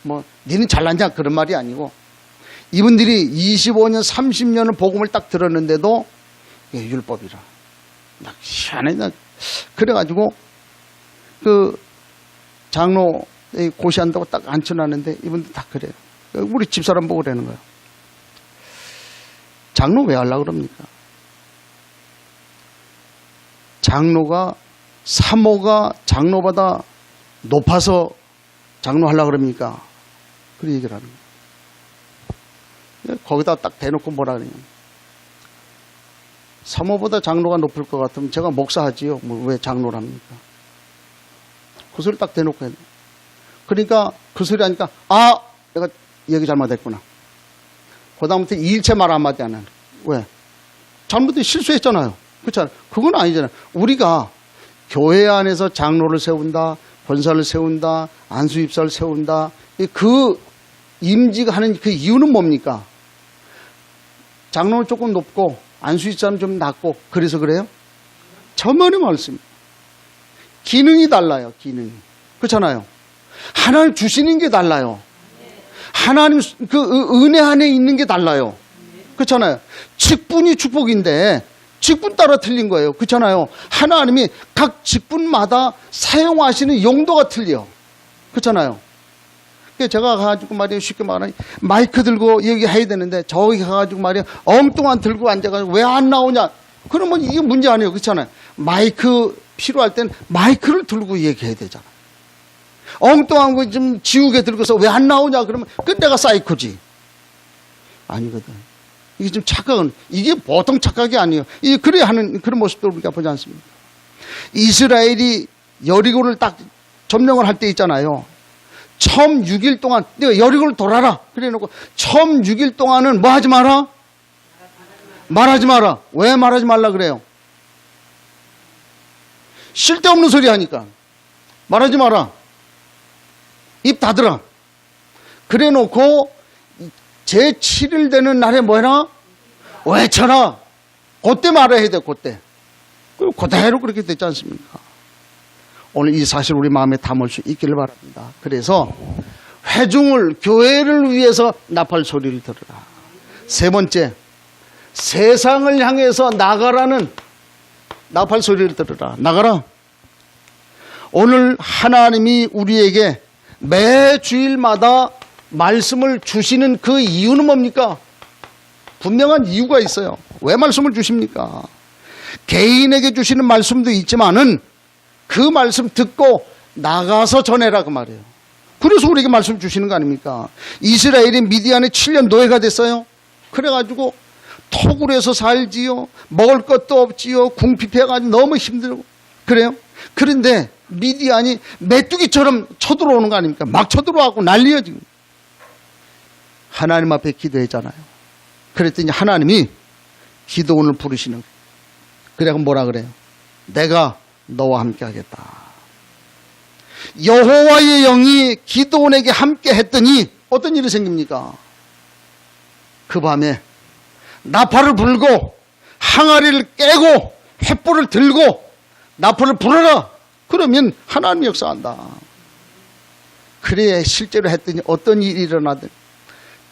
뭐 니는 잘났냐 그런 말이 아니고 이분들이 25년 30년을 복음을 딱 들었는데도 율법이라 나 희한해. 그래가지고 그 장로 고시한다고 딱 앉혀놨는데 이분들 다 그래요. 우리 집사람 보고 그러는 거예요. 장로 왜 하려고 그럽니까? 장로가 사모가 장로보다 높아서 장로 하려고 그럽니까? 그런 얘기를 하는 거예요. 거기다 딱 대놓고 뭐라 그러냐. 사모보다 장로가 높을 것 같으면 제가 목사하지요. 뭐 왜 장로랍니까? 그 소리 딱 대놓고 했네. 그러니까 그 소리 하니까 내가 얘기 잘못했구나. 그 다음부터 일체 말 한마디 안 하는. 왜? 잘못해 실수했잖아요. 그렇잖아요. 그건 아니잖아요. 우리가 교회 안에서 장로를 세운다, 권사를 세운다, 안수입사를 세운다. 그 임지가 하는 그 이유는 뭡니까? 장로는 조금 높고 안수입사는 좀 낮고 그래서 그래요? 저만의 말씀입니다. 기능이 달라요. 기능이. 그렇잖아요. 하나님 주시는 게 달라요. 하나님 그 은혜 안에 있는 게 달라요. 그렇잖아요. 직분이 축복인데 직분 따라 틀린 거예요. 그렇잖아요. 하나님이 각 직분마다 사용하시는 용도가 틀려. 그렇잖아요. 제가 가가지고 말이에요. 쉽게 말하면 마이크 들고 얘기해야 되는데 저기 가가지고 말이에요. 엉뚱한 들고 앉아가지고 왜 안 나오냐. 그러면 이게 문제 아니에요. 그렇잖아요. 마이크 필요할 땐 마이크를 들고 얘기해야 되잖아. 엉뚱한 거 좀 지우개 들고서 왜 안 나오냐 그러면 그 내가 사이코지. 아니거든. 이게 좀 착각은, 이게 보통 착각이 아니에요. 이 그래야 하는 그런 모습도 우리가 보지 않습니까? 이스라엘이 여리고를 딱 점령을 할 때 있잖아요. 처음 6일 동안 내가 여리고를 돌아라 그래 놓고 처음 6일 동안은 뭐 하지 마라? 말하지 마라. 왜 말하지 말라 그래요? 쓸데없는 소리 하니까 말하지 마라. 입 닫으라. 그래 놓고 제7일 되는 날에 뭐해라? 외쳐라. 그때 말해야 돼. 그때. 그대로 그렇게 됐지 않습니까? 오늘 이 사실 우리 마음에 담을 수 있기를 바랍니다. 그래서 회중을, 교회를 위해서 나팔 소리를 들으라. 세 번째, 세상을 향해서 나가라는 나팔 소리를 들으라. 나가라. 오늘 하나님이 우리에게 매 주일마다 말씀을 주시는 그 이유는 뭡니까? 분명한 이유가 있어요. 왜 말씀을 주십니까? 개인에게 주시는 말씀도 있지만은 그 말씀 듣고 나가서 전해라 그 말이에요. 그래서 우리에게 말씀 주시는 거 아닙니까? 이스라엘이 미디안에 7년 노예가 됐어요. 그래가지고 토굴에서 살지요. 먹을 것도 없지요. 궁핍해가지고 너무 힘들고 그래요. 그런데 미디안이 메뚜기처럼 쳐들어오는 거 아닙니까? 막 쳐들어와고 난리예요 지금. 하나님 앞에 기도했잖아요. 그랬더니 하나님이 기도원을 부르시는 거예요. 그래서 뭐라 그래요? 내가 너와 함께 하겠다. 여호와의 영이 기도원에게 함께 했더니 어떤 일이 생깁니까? 그 밤에 나팔을 불고 항아리를 깨고 횃불을 들고 나팔을 불어라. 그러면 하나님이 역사한다. 그래 실제로 했더니 어떤 일이 일어나든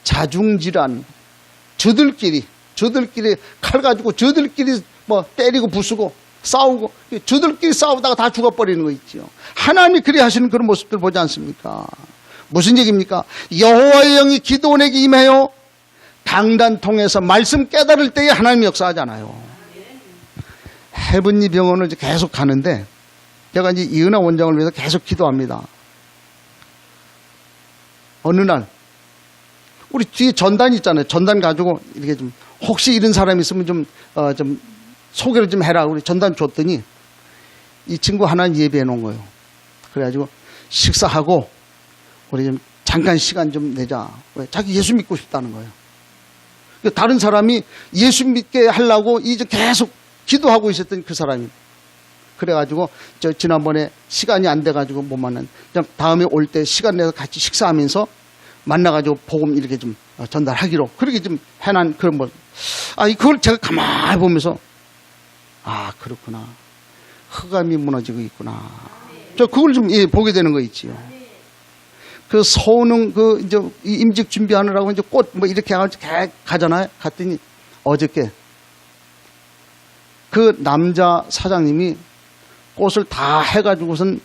자중질환, 저들끼리 칼 가지고 저들끼리 뭐 때리고 부수고 싸우고 저들끼리 싸우다가 다 죽어버리는 거 있죠. 하나님이 그리 하시는 그런 모습들 보지 않습니까? 무슨 얘기입니까? 여호와의 영이 기도원에게 임해요. 강단 통해서 말씀 깨달을 때에 하나님이 역사하잖아요. 해븐리 병원을 이제 계속 가는데 제가 이제 이은하 원장을 위해서 계속 기도합니다. 어느 날 우리 뒤에 전단 있잖아요. 전단 가지고 이렇게 좀 혹시 이런 사람이 있으면 좀 소개를 좀 해라. 우리 전단 줬더니 이 친구 하나 예배해 놓은 거예요. 그래가지고 식사하고 우리 좀 잠깐 시간 좀 내자. 왜? 자기 예수 믿고 싶다는 거예요. 다른 사람이 예수 믿게 하려고 이제 계속 기도하고 있었던 그 사람이. 그래가지고 저 지난번에 시간이 안 돼가지고 못 만난. 다음에 올 때 시간 내서 같이 식사하면서 만나가지고 복음 이렇게 좀 전달하기로 그렇게 좀 해난 그런 뭐. 그걸 제가 가만히 보면서 그렇구나. 흑암이 무너지고 있구나. 저 그걸 좀 보게 되는 거 있지요. 그 소능 이제 임직 준비하느라고 이제 꽃 뭐 이렇게 가잖아요. 갔더니 어저께 그 남자 사장님이 꽃을 다 해가지고선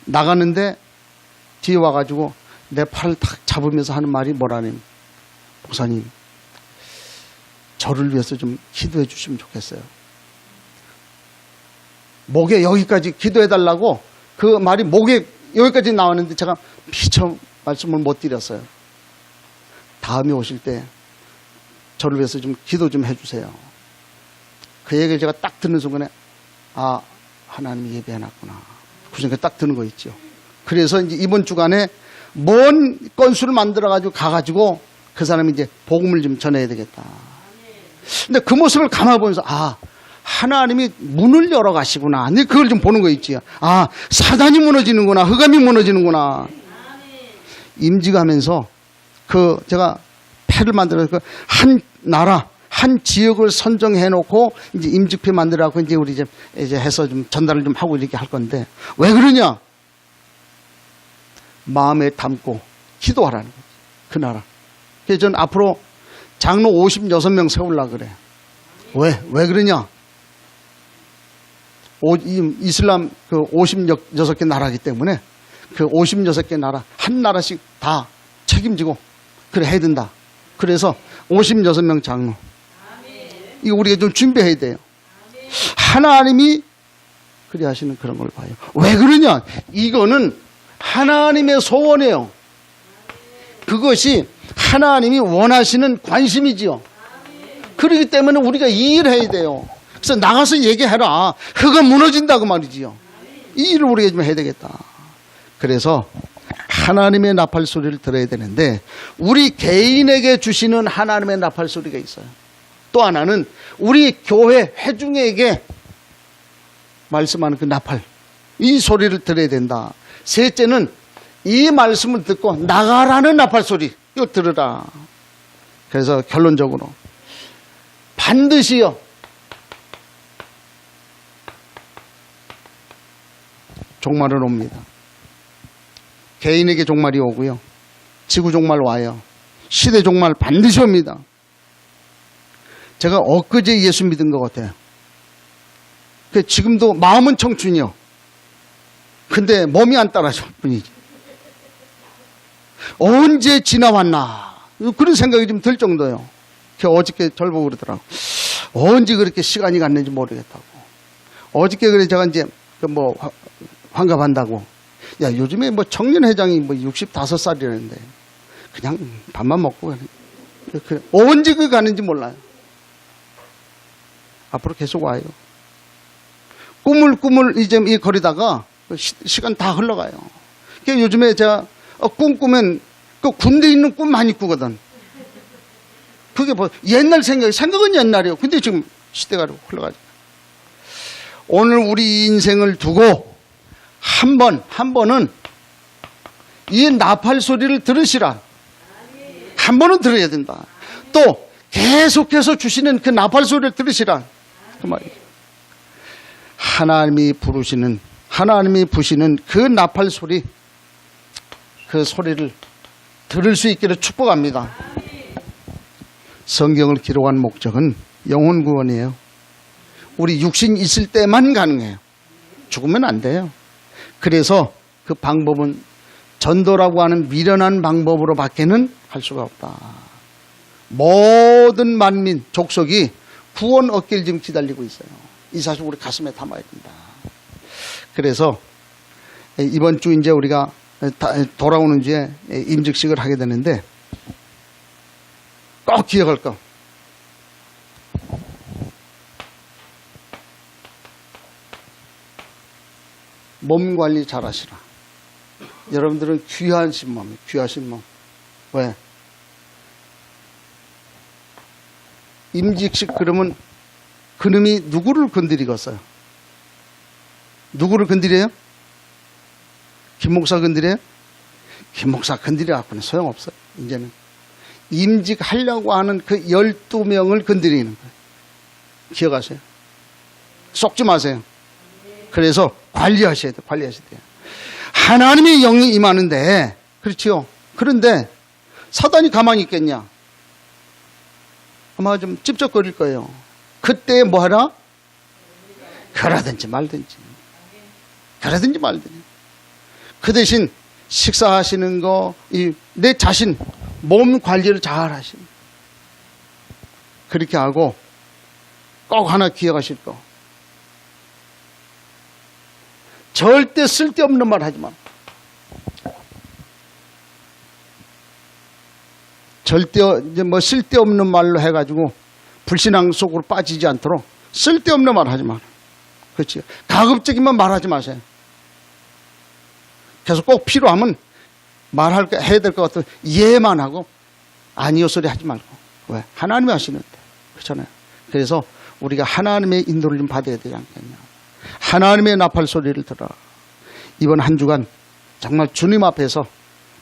나가는데 뒤에 와가지고 내 팔을 탁 잡으면서 하는 말이 뭐라니? 목사님, 저를 위해서 좀 기도해 주시면 좋겠어요. 목에 여기까지 기도해달라고 그 말이 목에 여기까지 나왔는데 제가 미처 말씀을 못 드렸어요. 다음에 오실 때 저를 위해서 좀 기도 좀 해주세요. 그 얘기를 제가 딱 듣는 순간에 하나님이 예배해놨구나. 그 생각이 딱 드는 거 있죠. 그래서 이제 이번 주간에 뭔 건수를 만들어가지고 가가지고 그 사람이 이제 복음을 좀 전해야 되겠다. 근데 그 모습을 가만히 보면서 하나님이 문을 열어 가시구나. 그걸 좀 보는 거 있지. 사단이 무너지는구나. 흑암이 무너지는구나. 임직하면서 제가 패를 만들어서 한 나라, 한 지역을 선정해 놓고 이제 임직표 만들어 갖고 이제 우리 이제 해서 좀 전달을 좀 하고 이렇게 할 건데 왜 그러냐? 마음에 담고 기도하라는 거지. 그 나라. 그래서 전 앞으로 장로 56명 세우려고 그래. 왜 그러냐? 이슬람 56개 나라이기 때문에 그 56개 나라, 한 나라씩 다 책임지고 그래 해야 된다. 그래서 56명 장로. 이거 우리가 좀 준비해야 돼요. 하나님이 그리 하시는 그런 걸 봐요. 왜 그러냐? 이거는 하나님의 소원이에요. 그것이 하나님이 원하시는 관심이지요. 그렇기 때문에 우리가 이 일을 해야 돼요. 그래서 나가서 얘기해라. 흙은 무너진다고 말이지요. 이 일을 우리가 좀 해야 되겠다. 그래서 하나님의 나팔 소리를 들어야 되는데 우리 개인에게 주시는 하나님의 나팔 소리가 있어요. 또 하나는 우리 교회 회중에게 말씀하는 그 나팔, 이 소리를 들어야 된다. 셋째는 이 말씀을 듣고 나가라는 나팔 소리, 이거 들으라. 그래서 결론적으로 반드시요 종말은 옵니다. 개인에게 종말이 오고요, 지구 종말 와요. 시대 종말 반드시 옵니다. 제가 엊그제 예수 믿은 것 같아요. 지금도 마음은 청춘이요, 근데 몸이 안 따라줄 뿐이지. 언제 지나왔나 그런 생각이 좀 들 정도예요. 어저께 절 보고 그러더라고. 언제 그렇게 시간이 갔는지 모르겠다고. 어저께 그래 제가 이제 환갑한다고. 야, 요즘에 청년회장이 65살이라는데 그냥 밥만 먹고 그래. 언제 그 가는지 몰라요. 앞으로 계속 와요. 꾸물꾸물 이제 이 거리다가 시간 다 흘러가요. 그러니까 요즘에 제가 꿈 꾸면 그 군대 있는 꿈 많이 꾸거든. 그게 옛날 생각은 옛날이에요. 근데 지금 시대가 흘러가죠. 오늘 우리 인생을 두고 한 번은 이 나팔 소리를 들으시라. 한 번은 들어야 된다. 또 계속해서 주시는 그 나팔 소리를 들으시라. 그 말이에요. 하나님이 부시는 그 나팔 소리, 그 소리를 들을 수 있기를 축복합니다. 성경을 기록한 목적은 영혼 구원이에요. 우리 육신 있을 때만 가능해요. 죽으면 안 돼요. 그래서 그 방법은 전도라고 하는 미련한 방법으로 밖에는 할 수가 없다. 모든 만민, 족속이 구원 얻기를 지금 기다리고 있어요. 이 사실 우리 가슴에 담아야 된다. 그래서 이번 주 이제 우리가 돌아오는 주에 임직식을 하게 되는데 꼭 기억할 거. 몸 관리 잘 하시라. 여러분들은 귀하신 몸이에요. 귀하신 몸. 왜? 임직식 그러면 그놈이 누구를 건드리겠어요? 누구를 건드려요? 김 목사 건드려요? 김 목사 건드려갖고는 소용없어요. 이제는 임직하려고 하는 그 12명을 건드리는 거예요. 기억하세요. 속지 마세요. 그래서 관리하셔야 돼요. 관리하셔야 돼요. 하나님의 영이 임하는데, 그렇지요. 그런데 사단이 가만히 있겠냐? 아마 좀 찝쩍거릴 거예요. 그때 뭐 하라? 그러든지 말든지. 그러든지 말든지. 그 대신 식사하시는 거, 내 자신, 몸 관리를 잘 하시는. 그렇게 하고 꼭 하나 기억하실 거. 절대 쓸데없는 말 하지 마. 절대 이제 쓸데없는 말로 해가지고 불신앙 속으로 빠지지 않도록 쓸데없는 말 하지 마. 그렇지. 가급적이면 말하지 마세요. 그래서 꼭 필요하면 해야 될 것 같아서 이해만 하고 아니요 소리 하지 말고. 왜? 하나님이 하시는데. 그렇잖아요. 그래서 우리가 하나님의 인도를 좀 받아야 되지 않겠냐. 하나님의 나팔 소리를 들어. 이번 한 주간 정말 주님 앞에서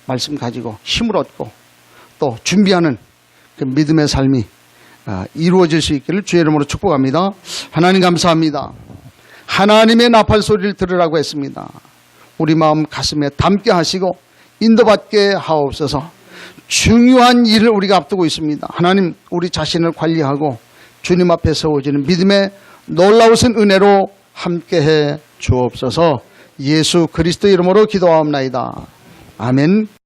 말씀 가지고 힘을 얻고 또 준비하는 그 믿음의 삶이 이루어질 수 있기를 주의 이름으로 축복합니다. 하나님 감사합니다. 하나님의 나팔 소리를 들으라고 했습니다. 우리 마음 가슴에 담게 하시고 인도받게 하옵소서. 중요한 일을 우리가 앞두고 있습니다. 하나님, 우리 자신을 관리하고 주님 앞에 세워지는 믿음의 놀라우신 은혜로 함께해 주옵소서. 예수 그리스도 이름으로 기도하옵나이다. 아멘.